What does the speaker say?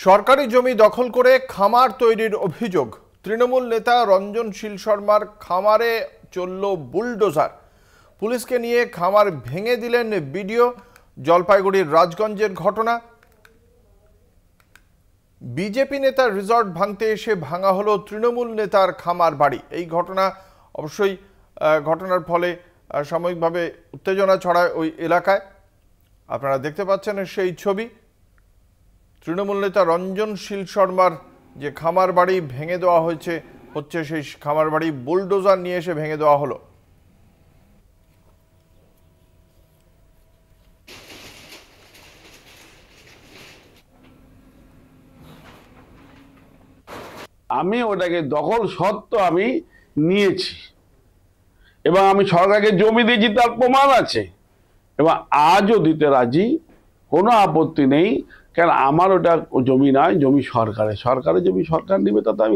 সরকারি জমি দখল করে খামার তৈরির অভিযোগ। তৃণমূল নেতা রঞ্জন শীল শর্মার খামারে চলল বুলডোজার। পুলিশকে নিয়ে খামার ভেঙে দিলেন বিডিও। জলপাইগুড়ির রাজগঞ্জের ঘটনা। বিজেপি নেতার রিসর্ট ভাঙতে এসে ভাঙা হলো তৃণমূল নেতার খামার বাড়ি। এই ঘটনা অবশ্যই ঘটনার ফলে সাময়িকভাবে উত্তেজনা ছড়ায় ওই এলাকায়। আপনারা দেখতে পাচ্ছেন সেই ছবি। তৃণমূল নেতা রঞ্জন শীল শর্মার যে খামার বাড়ি ভেঙে দেওয়া হচ্ছে সেই খামার বাড়ি বুলডোজার নিয়ে এসে ভেঙে দেওয়া হলো। আমি ওটাকে দখল সত্ত্ব আমি নিয়েছি এবং আমি সরকারকে জমি দিয়েছি, তার প্রমাণ আছে এবং আজও দিতে রাজি, কোনো আপত্তি নেই। কারণ আমার ওটা জমি নয়, জমি সরকারের জমি সরকার নেবে, তাতে আমি